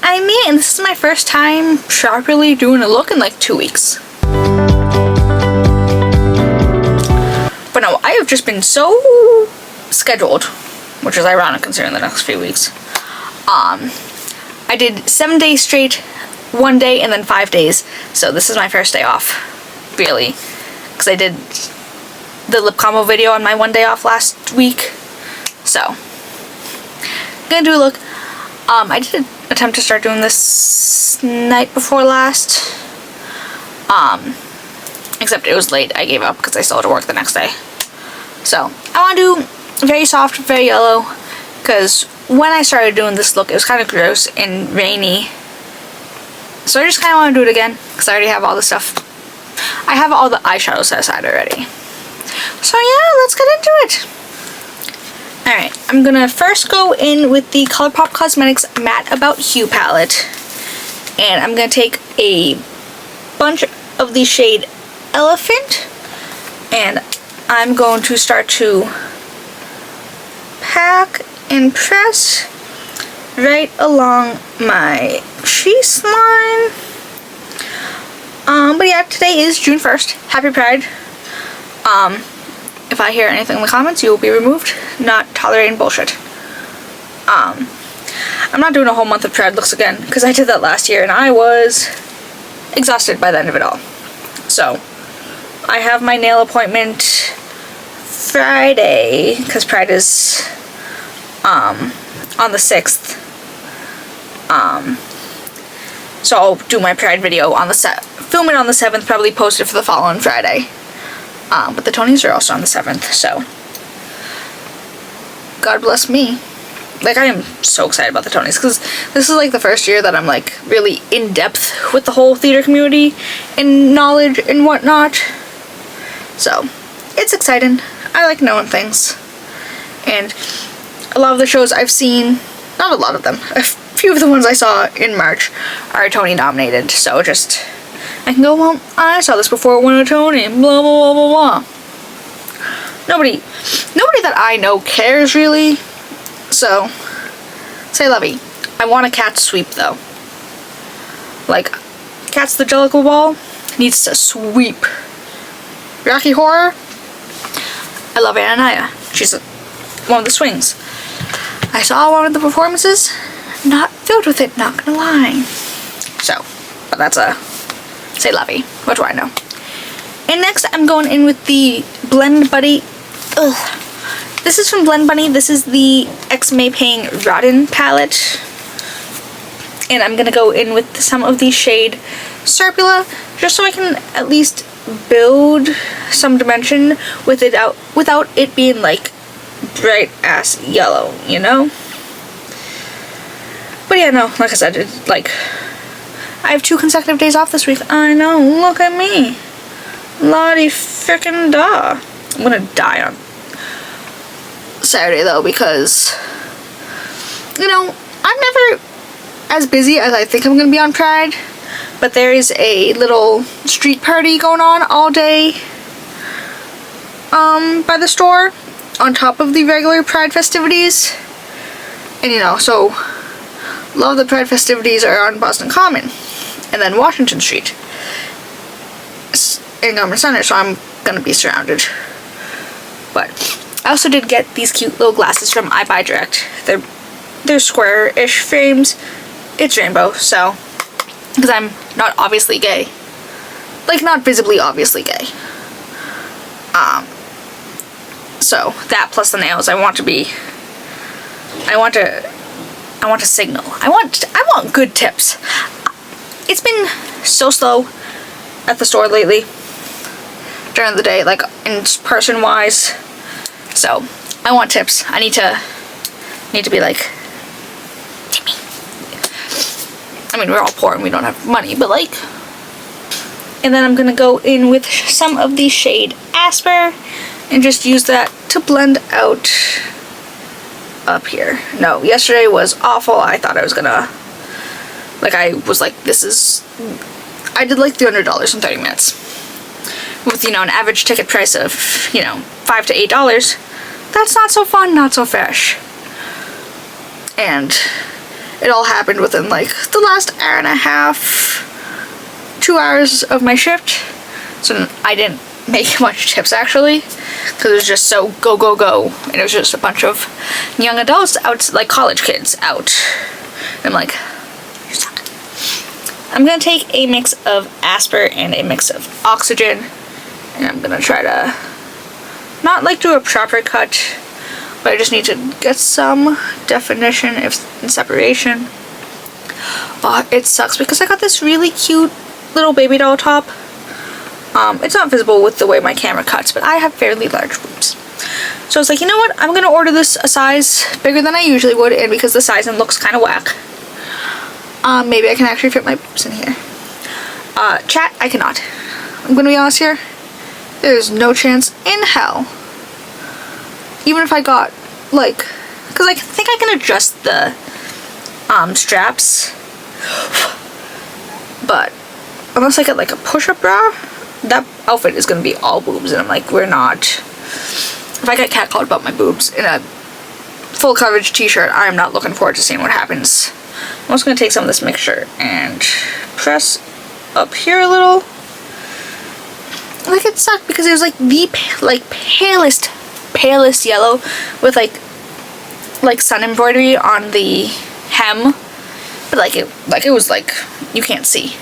I mean, this is my first time properly doing a look in like 2 weeks. But no, I have just been so scheduled, which is ironic considering the next few weeks. I did 7 days straight, 1 day, and then 5 days. So this is my first day off, really, because I did the lip combo video on my 1 day off last week. So, gonna do a look. I did attempt to start doing this night before last. Except it was late. I gave up because I still had to work the next day. So, I want to do very soft, very yellow, because when I started doing this look, it was kind of gross and rainy. So I just kind of want to do it again, because I already have all the stuff. I have all the eyeshadows set aside already. So yeah, let's get into it. Alright, I'm gonna first go in with the Colourpop Cosmetics Matte About Hue palette. And I'm gonna take a bunch of the shade Elephant. And I'm going to start to pack and press right along my crease line. But yeah, today is June 1st. Happy Pride. If I hear anything in the comments, you will be removed. Not tolerating bullshit. I'm not doing a whole month of Pride looks again, because I did that last year and I was exhausted by the end of it all. So, I have my nail appointment Friday, because Pride is on the 6th. So I'll do my Pride video on the film it on the 7th, probably post it for the following Friday. But the Tonys are also on the 7th, so God bless me. Like, I am so excited about the Tonys, because this is like the first year that I'm like really in depth with the whole theater community and knowledge and whatnot. So it's exciting. I like knowing things. And a lot of the shows I've seen, not a lot of them, a few of the ones I saw in March are Tony nominated, so just I can go, well, I saw this before it won a Tony, blah, blah, blah, blah, blah. Nobody that I know cares, really. So, say lovey. I want a cat sweep, though. Like, Cat's the Jellicle Ball needs to sweep. Rocky Horror, I love Anaya. She's one of the swings. I saw one of the performances, not filled with it, not gonna lie. So, but that's a say lovey. What do I know? And next I'm going in with the Blend Buddy. Ugh. This is from Blend Bunny. This is the X May Paying Rodden palette. And I'm gonna go in with some of the shade Serpula, just so I can at least build some dimension with it out without it being like bright ass yellow, you know? But yeah, no, like I said, it's like I have 2 consecutive days off this week. I know, look at me. Lottie frickin' da. I'm gonna die on Saturday though, because, you know, I'm never as busy as I think I'm gonna be on Pride, but there is a little street party going on all day by the store on top of the regular Pride festivities. And you know, so a lot of the Pride festivities are on Boston Common and then Washington Street in Government Center, so I'm gonna be surrounded. But I also did get these cute little glasses from I Buy Direct. They're square-ish frames. It's rainbow, so because I'm not obviously gay, like not visibly obviously gay. So that plus the nails, I want to signal. I want good tips. It's been so slow at the store lately during the day, like in person wise. So I want tips. I need to be like, Timmy. I mean, we're all poor and we don't have money, but like. And then I'm gonna go in with some of the shade Asper and just use that to blend out up here. No, yesterday was awful. I thought I was gonna, like, I was like, I did like $300 in 30 minutes. With, you know, an average ticket price of, you know, $5 to $8. That's not so fun, not so fresh. And it all happened within like the last hour and a half, 2 hours of my shift. So I didn't make much tips actually, because it was just so go go go, and it was just a bunch of young adults out, like college kids out. And I'm like, you suck. I'm gonna take a mix of Asper and a mix of Oxygen, and I'm gonna try to not like do a proper cut, but I just need to get some definition and separation. It sucks because I got this really cute little baby doll top. It's not visible with the way my camera cuts, but I have fairly large boobs. So I was like, you know what? I'm gonna order this a size bigger than I usually would, and because the sizing looks kind of whack, maybe I can actually fit my boobs in here. Chat, I cannot. I'm gonna be honest here. There's no chance in hell. Even if I got, like, because I think I can adjust the straps, but unless I get like a push-up bra, that outfit is gonna be all boobs, and I'm like, we're not. If I get catcalled about my boobs in a full coverage t-shirt, I am not looking forward to seeing what happens. I'm also gonna take some of this mixture and press up here a little. Like, it sucked because it was like the palest yellow with like sun embroidery on the hem, but like it was like you can't see.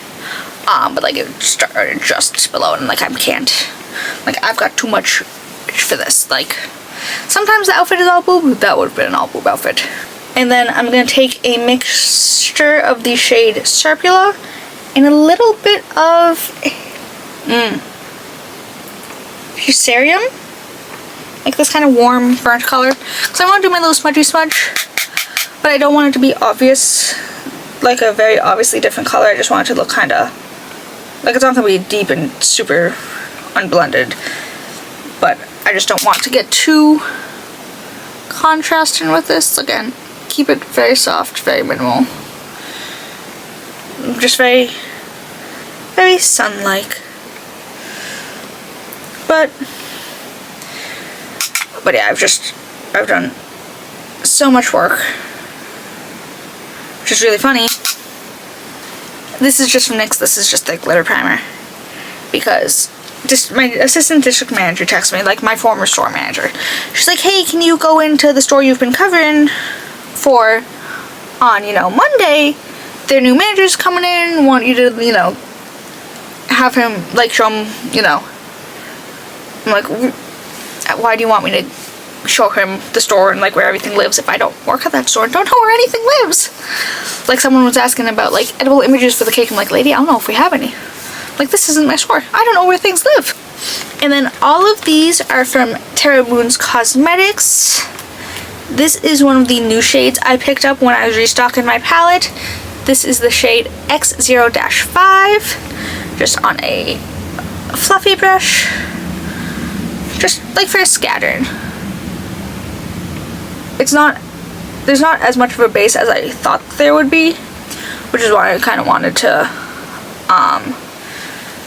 But like it started just below it, and like I can't, like I've got too much for this. Like sometimes the outfit is all boob, that would have been an all boob outfit. And then I'm gonna take a mixture of the shade Serpula and a little bit of Serum, like this kind of warm burnt color, because I want to do my little smudgy smudge, but I don't want it to be obvious, like a very obviously different color. I just want it to look kind of like it's not gonna be deep and super unblended, but I just don't want to get too contrasting with this. Again, keep it very soft, very minimal, just very, very sun-like. But yeah, I've done so much work, which is really funny. This is just from NYX. This is just the glitter primer, because just my assistant district manager texted me, like my former store manager. She's like, hey, can you go into the store you've been covering for on, you know, Monday? Their new manager's coming in, want you to, you know, have him, like, show him, you know. I'm like, why do you want me to show him the store and like where everything lives if I don't work at that store and don't know where anything lives? Like someone was asking about like edible images for the cake. I'm like, lady, I don't know if we have any. Like, this isn't my store. I don't know where things live. And then all of these are from Terra Cosmetics. This is one of the new shades I picked up when I was restocking my palette. This is the shade X0-5, just on a fluffy brush. Just like for scattering. There's not as much of a base as I thought there would be, which is why I kind of wanted to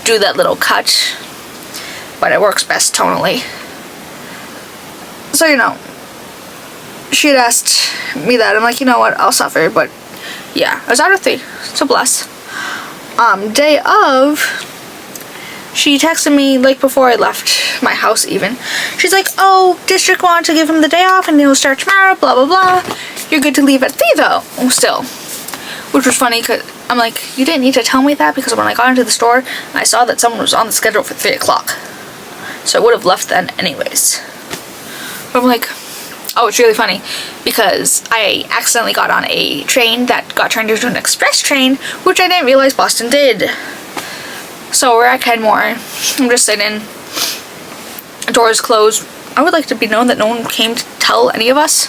do that little cut, but it works best tonally. So, you know, she had asked me that. I'm like, you know what, I'll suffer, but yeah, I was out of 3, so bless. Day of, she texted me, like, before I left my house even. She's like, oh, district wanted to give him the day off and he'll start tomorrow, blah, blah, blah. You're good to leave at 3, though, still. Which was funny, because I'm like, you didn't need to tell me that, because when I got into the store, I saw that someone was on the schedule for 3 o'clock. So I would have left then anyways. But I'm like, oh, it's really funny, because I accidentally got on a train that got turned into an express train, which I didn't realize Boston did. So we're at Kenmore. I'm just sitting. Doors closed. I would like to be known that no one came to tell any of us.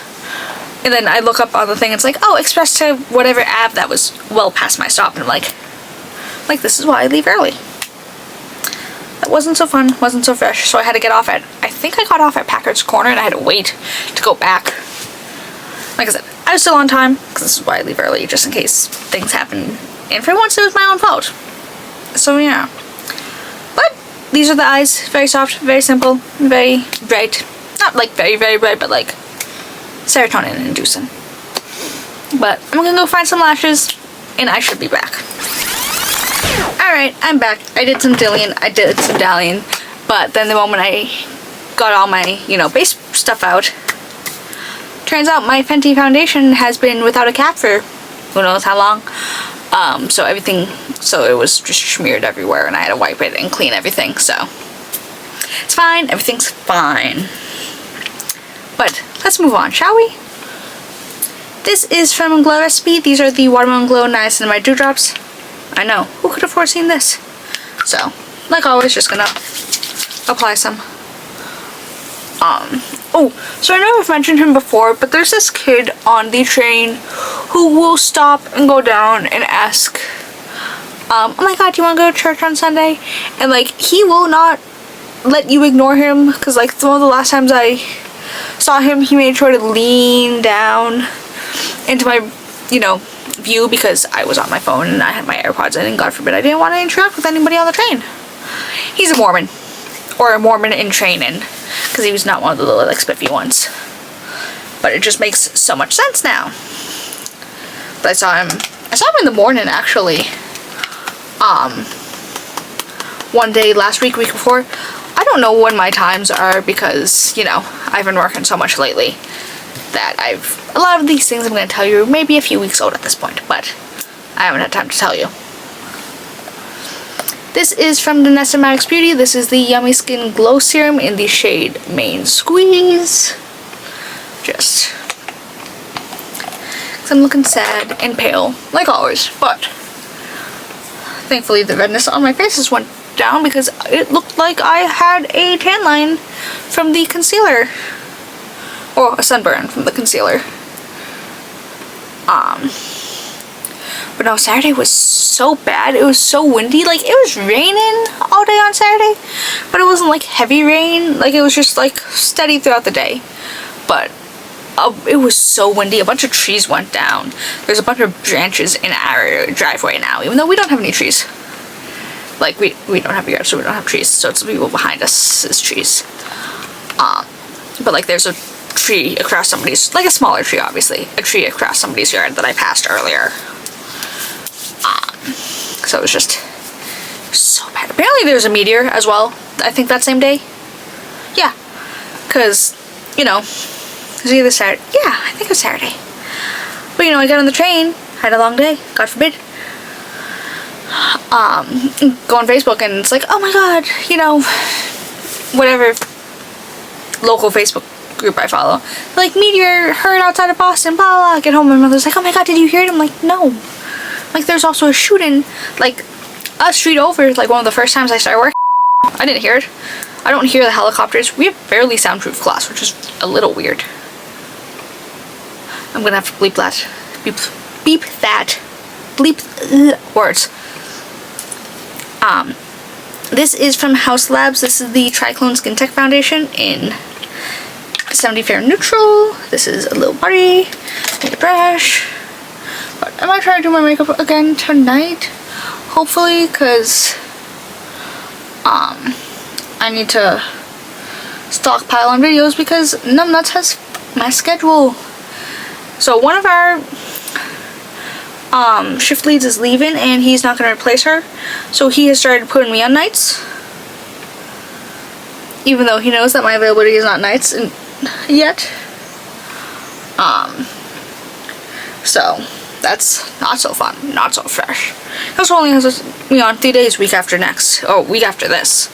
And then I look up on the thing. It's like, oh, express to whatever Ave that was well past my stop. And I'm like, this is why I leave early. That wasn't so fun. Wasn't so fresh. So I had to get off at, I think I got off at Packard's Corner, and I had to wait to go back. Like I said, I was still on time, because this is why I leave early, just in case things happen. And for once, it was my own fault. So yeah, but these are the eyes. Very soft, very simple, very bright. Not like very, very bright, but like serotonin inducing. But I'm gonna go find some lashes and I should be back. Alright, I'm back. I did some dallying, but then the moment I got all my, you know, base stuff out, turns out my Fenty foundation has been without a cap for who knows how long. So it was just smeared everywhere and I had to wipe it and clean everything, so it's fine, everything's fine. But let's move on, shall we? This is from Glow Recipe. These are the Watermelon Glow Niacinamide Dewdrops. I know, who could have foreseen this? So, like always, just gonna apply some. Oh, so I know I've mentioned him before, but there's this kid on the train who will stop and go down and ask, oh my god, do you want to go to church on Sunday? And like, he will not let you ignore him, because like one of the last times I saw him, he made sure to lean down into my, you know, view because I was on my phone and I had my AirPods in, and God forbid I didn't want to interact with anybody on the train. He's a Mormon, or a Mormon in training, because he was not one of the little like spiffy ones. But it just makes so much sense now. But I saw him in the morning actually. One day last week before. I don't know when my times are because, you know, I've been working so much lately that a lot of these things I'm going to tell you maybe a few weeks old at this point, but I haven't had time to tell you. This is from Danessa Myricks Beauty. This is the Yummy Skin Glow Serum in the shade Main Squeeze. Just, because I'm looking sad and pale, like always, but thankfully the redness on my face has went down because it looked like I had a tan line from the concealer. Or a sunburn from the concealer. But no, Saturday was so bad. It was so windy. Like, it was raining all day on Saturday, but it wasn't like heavy rain. Like, it was just like steady throughout the day. But it was so windy. A bunch of trees went down. There's a bunch of branches in our driveway now, even though we don't have any trees. Like, we don't have a yard, so we don't have trees. So it's the people behind us is trees. But like, there's a tree across somebody's, like a smaller tree obviously, a tree across somebody's yard that I passed earlier. So it was just so bad. Apparently there's a meteor as well, I think that same day. Yeah, because, you know, it was either Saturday, yeah, I think it was Saturday. But you know, I got on the train, had a long day, God forbid. Go on Facebook and it's like, oh my god, you know, whatever local Facebook group I follow, like, meteor heard outside of Boston, blah blah blah. Get home, my mother's like, oh my god, did you hear it? I'm like, no. Like, there's also a shooting like a street over. Like, one of the first times I started working, I didn't hear it. I don't hear the helicopters. We have barely soundproof glass, which is a little weird. I'm gonna have to bleep that. Beep that. Bleep words. This is from Haus Labs. This is the Trichlone Skin Tech Foundation in 70 Fair Neutral. This is a little body. Need a brush. But I might try to do my makeup again tonight, hopefully, because I need to stockpile on videos because Numbnuts has my schedule. So one of our shift leads is leaving and he's not going to replace her, so he has started putting me on nights, even though he knows that my availability is not nights yet. So that's not so fun, not so fresh. He also only has me on 3 days, week after next, or week after this.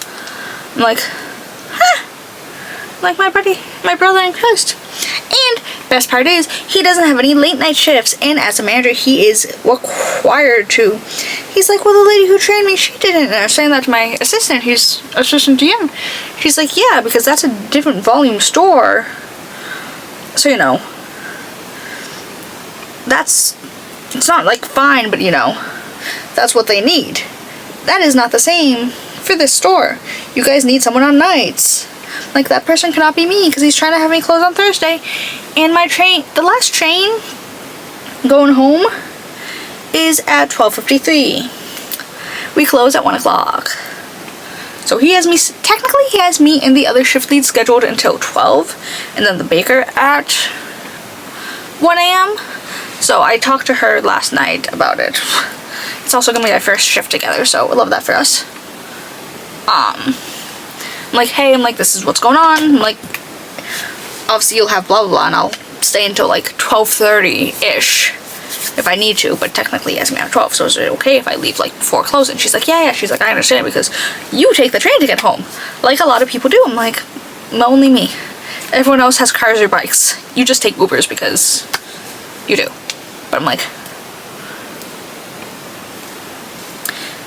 I'm like, huh, like my brother in Christ. And best part is, he doesn't have any late night shifts, and as a manager, he is required to. He's like, well, the lady who trained me, she didn't. And I was saying that to my assistant, who's assistant GM. She's like, yeah, because that's a different volume store. So, you know, it's not like fine, but you know, that's what they need. That is not the same for this store. You guys need someone on nights. Like, that person cannot be me because he's trying to have me close on Thursday. And my train, the last train going home is at 12:53. We close at 1 o'clock. So he has me, technically he has me and the other shift lead scheduled until 12. And then the baker at 1 a.m. So I talked to her last night about it. It's also gonna be our first shift together, so I love that for us. I'm like, hey, I'm like, this is what's going on. I'm like, obviously you'll have blah blah blah, and I'll stay until like 12:30-ish if I need to, but technically he has me at 12, so is it okay if I leave like before closing? She's like, yeah, she's like, I understand, because you take the train to get home, like a lot of people do. I'm like, only me. Everyone else has cars or bikes. You just take Ubers because you do. But I'm like,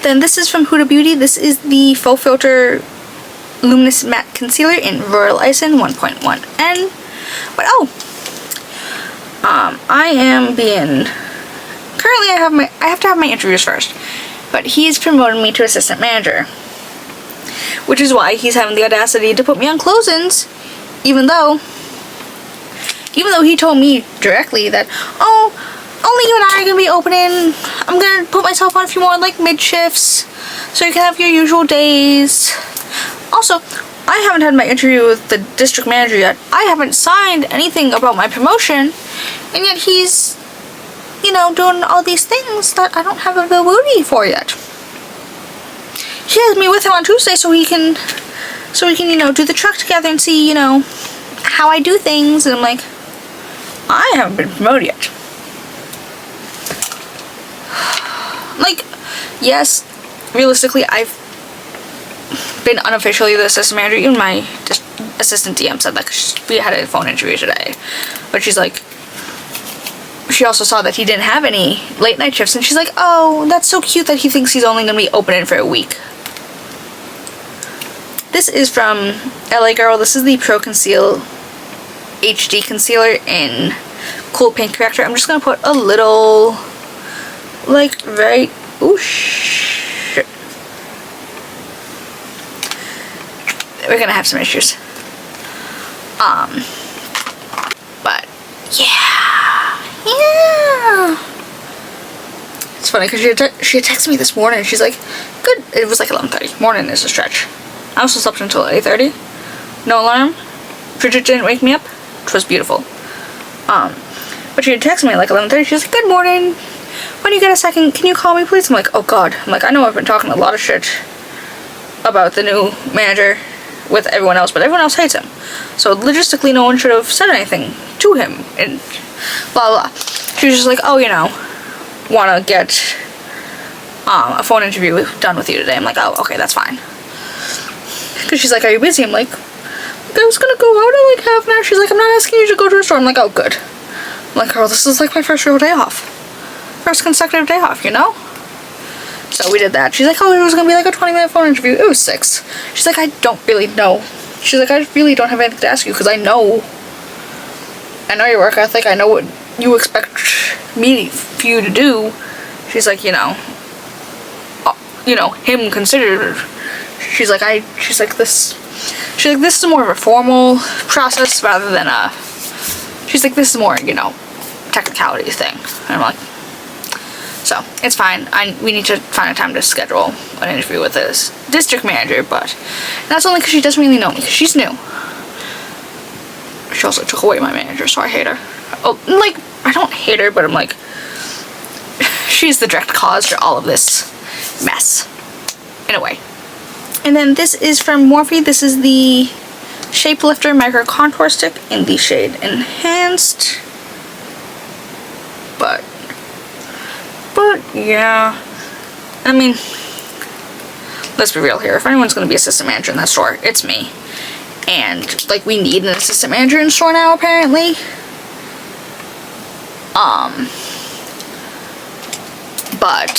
then this is from Huda Beauty. This is the Faux Filter Luminous Matte Concealer in Royal Icing 1.1N. But I am being, currently I have to have my interviews first, but he's promoted me to assistant manager, which is why he's having the audacity to put me on close-ins, even though he told me directly that, oh, only you and I are gonna be opening. I'm gonna put myself on a few more like mid shifts, so you can have your usual days. Also, I haven't had my interview with the district manager yet. I haven't signed anything about my promotion, and yet he's, you know, doing all these things that I don't have availability for yet. He has me with him on Tuesday so we can, you know, do the truck together and see, you know, how I do things. And I'm like, I haven't been promoted yet. Like, yes, realistically, I've been unofficially the assistant manager. Even my assistant DM said that, 'cause we had a phone interview today. But she's like, she also saw that he didn't have any late night shifts, and she's like, oh, that's so cute that he thinks he's only gonna be opening for a week. This is from LA Girl. This is the Pro.Conceal HD Concealer in Cool Pink Corrector. I'm just gonna put a little, like, right, ooh, shit. We're gonna have some issues. But, yeah. It's funny, because she texted me this morning, and she's like, good, it was like 11:30. Morning is a stretch. I also slept until 8:30. No alarm. Bridget didn't wake me up, which was beautiful. But she had texted me at like 11:30. She was like, good morning. When you get a second, can you call me, please? I'm like, oh god. I'm like, I know I've been talking a lot of shit about the new manager with everyone else, but everyone else hates him. So logistically, no one should have said anything to him, and blah blah. She was just like, oh, you know, wanna get a phone interview done with you today. I'm like, oh, okay, that's fine. Because she's like, are you busy? I'm like, I was gonna go out in like half an hour. She's like, I'm not asking you to go to a store. I'm like, oh, good. I'm like, girl, this is like my first real day off. First consecutive day off, you know? So we did that. She's like, oh, it was gonna be like a 20-minute phone interview. It was 6. She's like, I don't really know. She's like, I really don't have anything to ask you, because I know your work ethic. I know what you expect me for you to do. She's like, you know, him considered. She's like, this is more of a formal process rather than a, she's like, this is more, you know, technicality thing. And I'm like, so it's fine. We need to find a time to schedule an interview with this district manager, but that's only because she doesn't really know me, because she's new. She also took away my manager, so I hate her. Oh, like, I don't hate her, but I'm like, she's the direct cause for all of this mess, in a way. And then this is from Morphe. This is the Shapelifter Micro Contour Stick in the shade Enhanced. But yeah. I mean, let's be real here. If anyone's going to be assistant manager in that store, it's me. And, like, we need an assistant manager in the store now, apparently. But,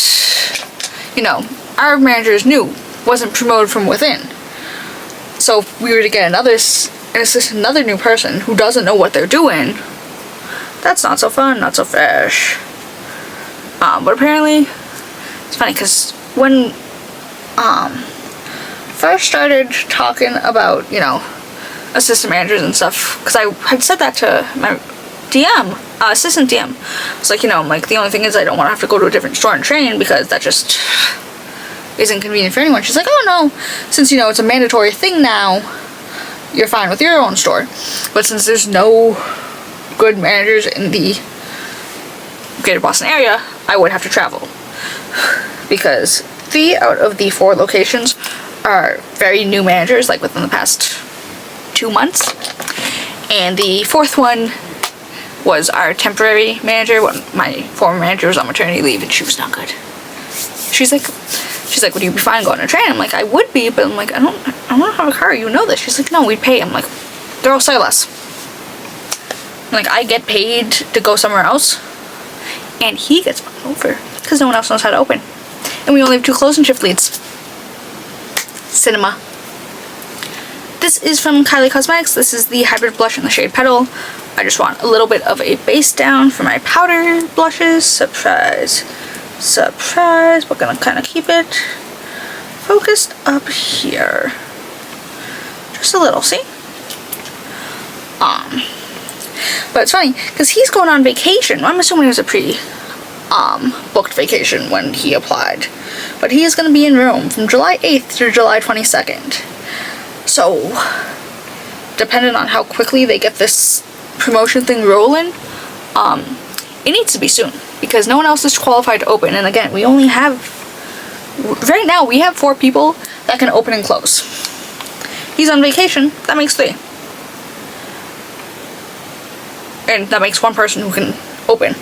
you know, our manager is new. Wasn't promoted from within. So if we were to get another new person who doesn't know what they're doing, that's not so fun, not so fresh. But apparently, it's funny, because when first started talking about, you know, assistant managers and stuff, because I had said that to my assistant DM. It's like, you know, I'm like, the only thing is I don't want to have to go to a different store and train, because that just isn't convenient for anyone. She's like, oh no, since, you know, it's a mandatory thing now, you're fine with your own store. But since there's no good managers in the Greater Boston area, I would have to travel. Because 3 out of the 4 locations are very new managers, like within the past 2 months. And the 4th one was our temporary manager when my former manager was on maternity leave and she was not good. She's like, would you be fine going to train? I'm like, I would be, but I'm like, I don't have a car, you know this. She's like, no, we'd pay. I'm like, girl, say less. I'm like, I get paid to go somewhere else, and he gets fucking over because no one else knows how to open. And we only have 2 closing shift leads. Cinema. This is from Kylie Cosmetics. This is the hybrid blush in the shade Petal. I just want a little bit of a base down for my powder blushes. Surprise. Surprise. We're gonna kind of keep it focused up here. Just a little, see? But it's funny, because he's going on vacation. I'm assuming it was a booked vacation when he applied. But he is going to be in Rome from July 8th through July 22nd. So, depending on how quickly they get this promotion thing rolling, it needs to be soon. Because no one else is qualified to open. And again, we only have, right now, we have 4 people that can open and close. He's on vacation, that makes 3. And that makes 1 person who can open.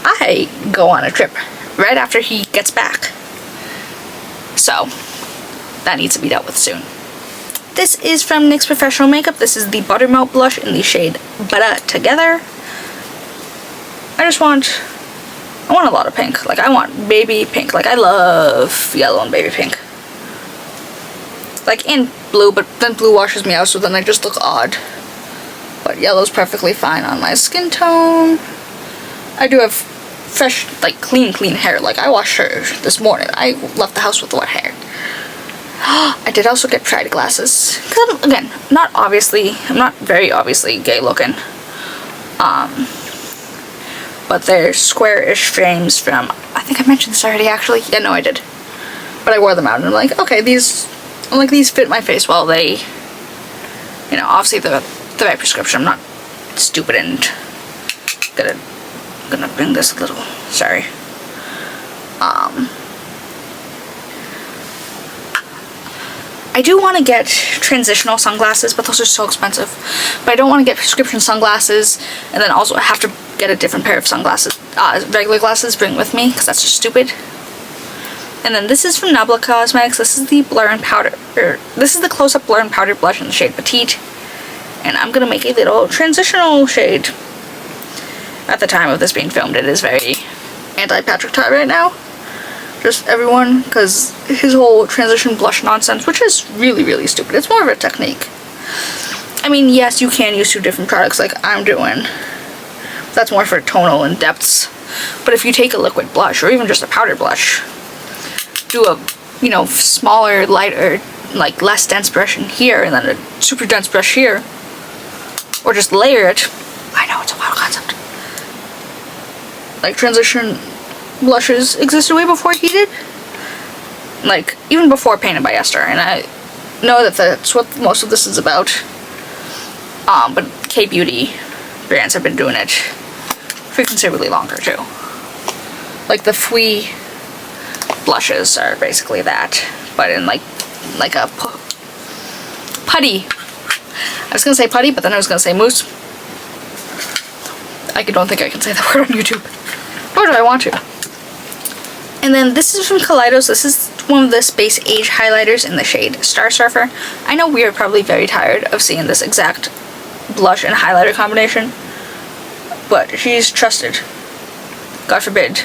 I go on a trip right after he gets back. So, that needs to be dealt with soon. This is from NYX Professional Makeup. This is the Buttermelt blush in the shade Butter Together. I want a lot of pink. Like, I want baby pink. Like, I love yellow and baby pink. Like, in blue, but then blue washes me out, so then I just look odd. But yellow's perfectly fine on my skin tone. I do have fresh, like, clean hair. Like, I washed her this morning. I left the house with wet hair. I did also get Pride glasses. Because, again, I'm not very obviously gay looking. But they're square-ish frames from, I think I mentioned this already, actually. Yeah, no, I did. But I wore them out, and I'm like, okay, these fit my face well. They, you know, obviously the right prescription. I'm not stupid and gonna bring this a little, sorry. I do want to get transitional sunglasses, but those are so expensive. But I don't want to get prescription sunglasses and then also have to get a different pair of sunglasses, regular glasses, bring with me, because that's just stupid. And then this is from Nabla Cosmetics. This is the blur and powder, this is the close-up blur and powder blush in the shade Petite. And I'm gonna make a little transitional shade. At the time of this being filmed, it is very anti-Patrick Todd right now. Just everyone, because his whole transition blush nonsense, which is really, really stupid. It's more of a technique. I mean, yes, you can use 2 different products like I'm doing. That's more for tonal and depths. But if you take a liquid blush, or even just a powder blush, do a, you know, smaller, lighter, like less dense brush in here, and then a super dense brush here, or just layer it. I know, it's a wild concept. Like, transition blushes existed way before he did. Like, even before Painted by Esther, and I know that that's what most of this is about. But K-beauty brands have been doing it for considerably longer, too. Like, the Faux blushes are basically that, but in, like a putty. I was gonna say putty, but then I was gonna say mousse. I don't think I can say that word on YouTube. Or do I want to? And then this is from Kaleidos. This is one of the Space Age highlighters in the shade Star Surfer. I know we are probably very tired of seeing this exact blush and highlighter combination, but she's trusted. God forbid.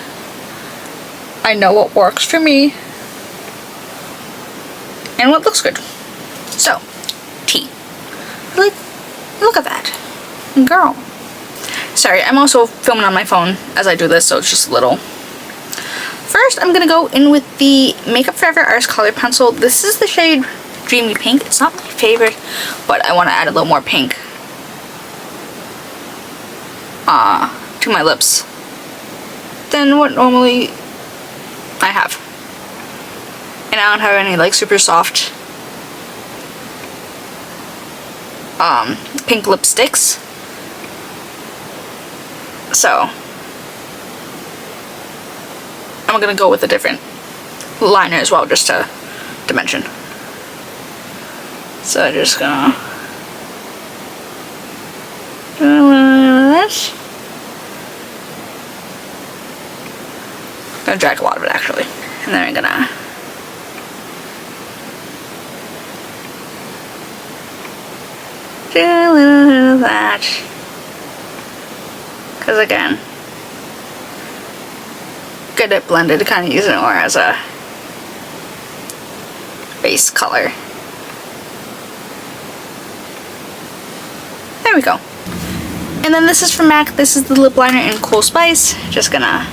I know what works for me and what looks good. So, T. Like, look at that. Girl. Sorry, I'm also filming on my phone as I do this, so it's just a little. First, I'm gonna go in with the Makeup Forever Artist Color Pencil. This is the shade Dreamy Pink. It's not my favorite, but I want to add a little more pink to my lips than what normally I have. And I don't have any, like, super soft pink lipsticks. So I'm gonna go with a different liner as well, just to mention. So I'm just gonna do this. I'm gonna drag a lot of it actually, and then I'm gonna do a little bit of that, because again, get it blended, kind of use it more as a base color. There we go. And then this is from MAC. This is the lip liner in Cool Spice. Just gonna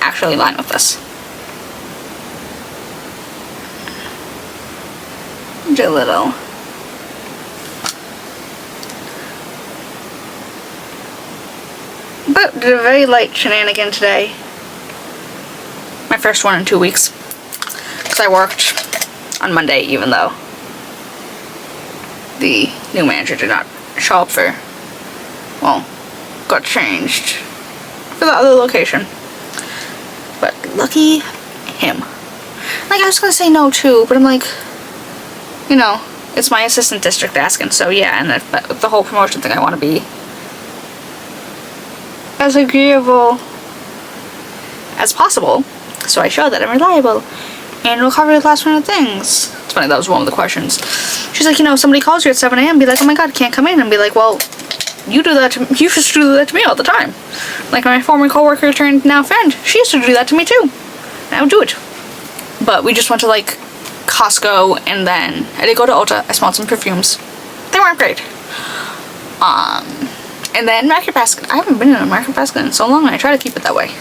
actually line with this. Do a little. But did a very light shenanigan today. My first one in 2 weeks. Because I worked on Monday, even though the new manager did not show up for, well, got changed for the other location. But lucky him. Like, I was gonna say no too, but I'm like, you know, it's my assistant district asking, so yeah, and if the whole promotion thing, I want to be as agreeable as possible, so I show that I'm reliable and will cover the last minute things. It's funny, that was one of the questions. She's like, you know, somebody calls you at 7 a.m. be like, oh my god, can't come in, and be like, well, you do that to me. You used to do that to me all the time. Like my former coworker turned now friend, she used to do that to me too, and I would do it. But we just went to like Costco, and then I did go to Ulta. I smelled some perfumes. They weren't great. And then Market Basket. I haven't been in a Market Basket in so long, and I try to keep it that way.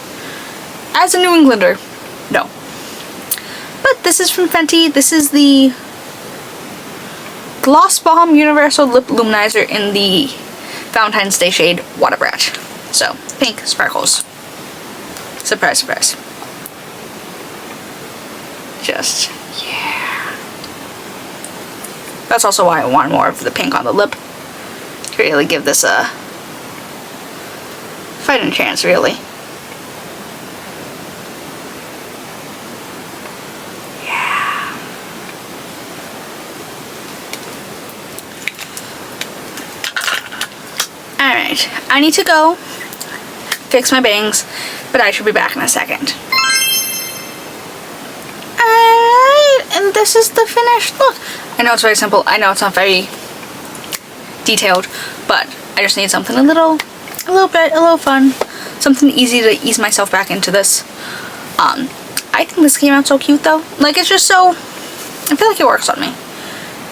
As a New Englander, no. But this is from Fenty. This is the Gloss Bomb Universal Lip Luminizer in the Valentine's Day shade Water Brat. So, pink sparkles. Surprise, surprise. Just, yeah. That's also why I want more of the pink on the lip. To really give this a fighting chance, really. Yeah. Alright, I need to go fix my bangs, but I should be back in a second. Alright, and this is the finished look. I know it's very simple, I know it's not very detailed, but I just need something a little fun, something easy to ease myself back into this. I think this came out so cute though. Like, it's just so, I feel like it works on me.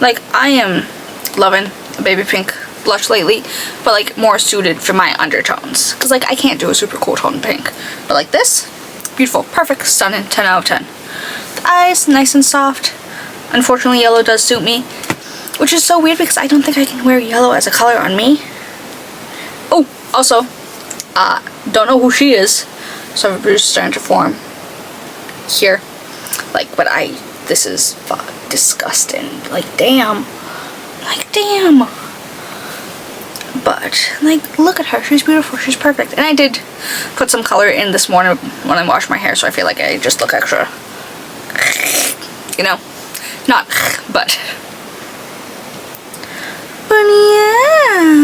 Like, I am loving a baby pink blush lately, but like more suited for my undertones, because like I can't do a super cool tone pink, but like this, beautiful, perfect, stunning, 10 out of 10. The eyes, nice and soft. Unfortunately, yellow does suit me, which is so weird because I don't think I can wear yellow as a color on me. Oh, also, don't know who she is, so I'm just starting to form here. Like, but this is disgusting. Like, damn. Like, damn. But, like, look at her. She's beautiful. She's perfect. And I did put some color in this morning when I washed my hair, so I feel like I just look extra, you know? Not, but yeah.